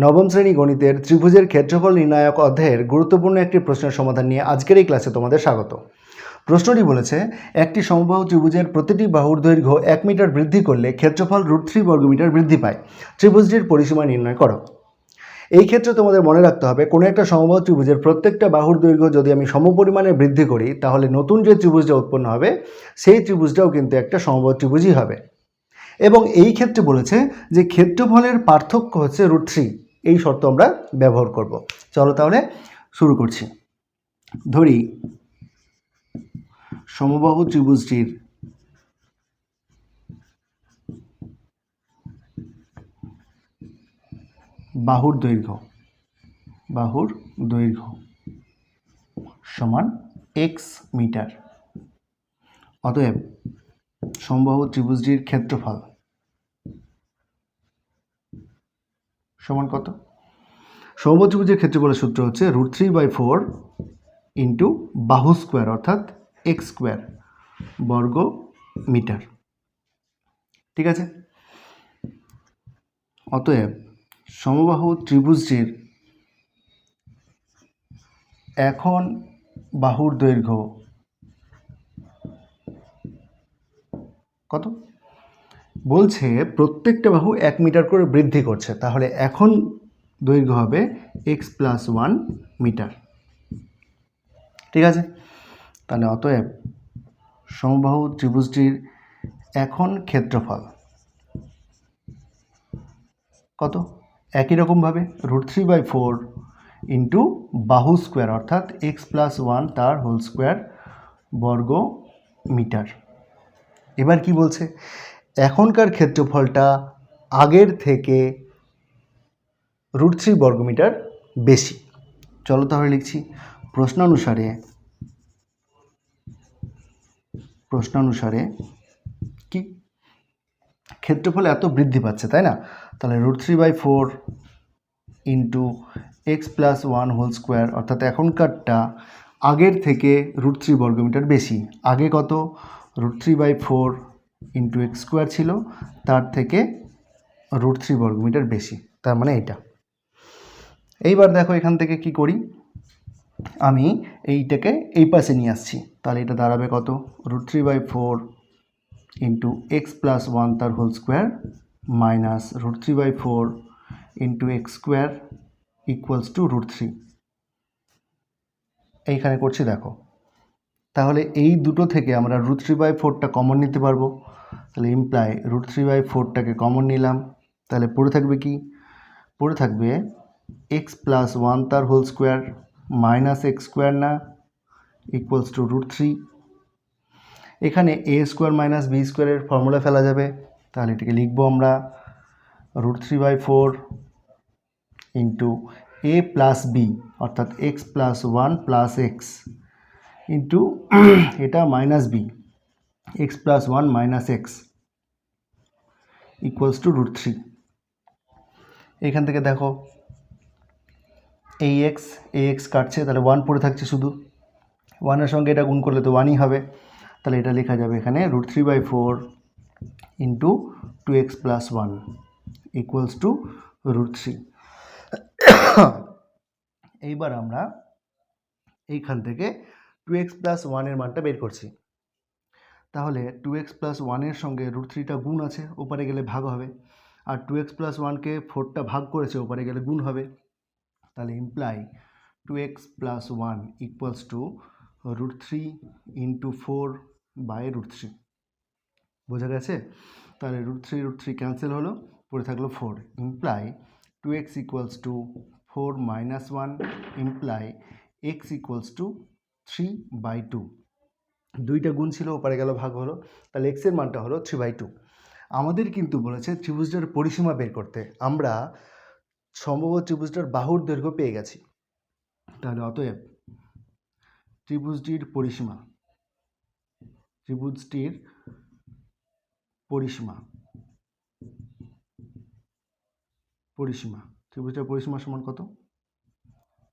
নবম শ্রেণী গণিতের ত্রিভুজের ক্ষেত্রফল নির্ণায়ক অধ্যায়ের গুরুত্বপূর্ণ একটি প্রশ্নের সমাধান নিয়ে আজকের এই ক্লাসে তোমাদের স্বাগত। প্রশ্নটি বলেছে, একটি সমবাহু ত্রিভুজের প্রতিটি বাহুর দৈর্ঘ্য 1 মিটার বৃদ্ধি করলে ক্ষেত্রফল √3 বর্গমিটার বৃদ্ধি পায়। ত্রিভুজটির পরিসীমা নির্ণয় করো। এই ক্ষেত্রে তোমাদের মনে রাখতে হবে, কোনো একটা সমবাহু ত্রিভুজের প্রত্যেকটা বাহুর দৈর্ঘ্য যদি আমি সমপরিমাণে বৃদ্ধি করি, তাহলে নতুন যে ত্রিভুজটা উৎপন্ন হবে সেই ত্রিভুজটাও কিন্তু একটা সমবাহু ত্রিভুজই হবে। এবং এই ক্ষেত্রে বলেছে যে ক্ষেত্রফলের পার্থক্য হচ্ছে √3। এই শর্ত আমরা ব্যবহার করব। চলো তাহলে শুরু করছি। ধরি সমবাহু ত্রিভুজটির বাহুর দৈর্ঘ্য সমান x মিটার। অতএব সমবাহু ত্রিভুজটির ক্ষেত্রফল সমান কত? সমবাহু ত্রিভুজের ক্ষেত্রফলের সূত্র হচ্ছে √3/4 ইন্টু বাহু স্কোয়ার অর্থাৎ x স্কোয়ার বর্গ মিটার। ঠিক আছে? অতএব সমবাহু ত্রিভুজটির এখন বাহুর দৈর্ঘ্য কত? বলছে প্রত্যেকটা বাহু 1 মিটার করে বৃদ্ধি করছে, তাহলে এখন দৈর্ঘ্য হবে x+1 মিটার। ঠিক আছে? তাহলে অতএব সমবাহু ত্রিভুজটির এখন ক্ষেত্রফল কত? একই রকমভাবে √3/4 ইন্টু বাহু স্কোয়ার অর্থাৎ x+1 তার হোল স্কোয়ার বর্গ মিটার। এবার কি বলছে? এখনকার ক্ষেত্রফলটা আগের থেকে √3 বর্গমিটার বেশি। চলো তাহলে লিখছি, প্রশ্নানুসারে কি ক্ষেত্রফল এত বৃদ্ধি পাচ্ছে, তাই না? তাহলে √3/4 ইন্টু x+1 হোল স্কোয়ার অর্থাৎ এখনকারটা আগের থেকে √3 বর্গমিটার বেশি। আগে কত? √3/4 ইন্টু x স্কোয়ার ছিল, তার থেকে √3 বর্গমিটার বেশি, তার মানে এটা। এইবার দেখো এখান থেকে কি করি, আমি এইটাকে এই পাশে নিয়ে আসছি। তাহলে এটা দাঁড়াবে কত? √3/4 ইন্টু x+1 তার whole square minus √3/4 into x square equals to √3। এইখানে করছি দেখো। তাহলে এই দুটো থেকে আমরা √3/4টা কমন নিতে পারবো। তাহলে ইমপ্লাই √3/4টাকে কমন নিলাম, তাহলে পড়ে থাকবে কি? পড়ে থাকবে x+1 তার whole square minus x square না ইকুয়ালস টু √3। এখানে a স্কোয়ার মাইনাস b স্কোয়ারের ফর্মুলা ফেলা যাবে, তাহলে এটাকে লিখবো আমরা √3/4 ইন্টু a প্লাস b অর্থাৎ x+1 প্লাস x ইন্টু এটা minus b x+1 minus x equals to √3। এখান থেকে দেখো এই x কাটছে, তাহলে 1 পড়ে থাকছে শুধু। 1-এর সঙ্গে এটা গুণ করলে তো 1ই হবে, তাহলে এটা লেখা যাবে এখানে √3/4 ইন্টু 2x+1 ইকুয়ালস টু √3। এইবার আমরা এইখান থেকে 2x+1-এর মানটা বের করছি। তাহলে 2x+1-এর সঙ্গে √3টা গুণ আছে, ওপারে গেলে ভাগ হবে, আর 2x+1কে 4টা ভাগ করেছে, ওপারে গেলে গুণ হবে। তাহলে imply 2x+1 equals to √3 into 4/√3। বোঝা গেছে? তাহলে √3 ক্যান্সেল হলো, পড়ে থাকলো 4। Imply 2x equals to 4 minus 1 imply x equals to 3/2। দুইটা গুণ ছিল, ওপারে গেল ভাগ হলো, তাহলে x এর মানটা হলো 3/2। আমাদের কিন্তু বলেছে ত্রিভুজটার পরিসীমা বের করতে। আমরা সমবাহু ত্রিভুজটার বাহুর দৈর্ঘ্য পেয়ে গেছি। তাহলে অতএব ত্রিভুজটার পরিসীমা সমান কত?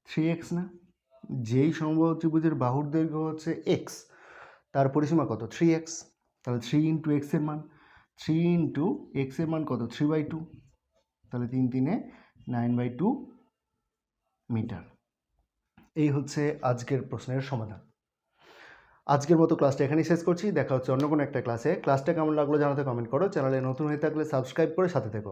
3x না? যেই সমবাহু ত্রিভুজের বাহুর দৈর্ঘ্য হচ্ছে x, তার পরিসীমা কত? 3x। তাহলে 3 ইন্টু x এর মান কত? 3/2। তাহলে 3 3 9/2 মিটার। এই হচ্ছে আজকের প্রশ্নের সমাধান। আজকের মতো ক্লাসটা এখানেই শেষ করছি। দেখা হচ্ছে অন্য কোনো একটা ক্লাসে। ক্লাসটা কেমন লাগলো জানাতে কমেন্ট করো। চ্যানেলে নতুন হয়ে থাকলে সাবস্ক্রাইব করে সাথে থেকো।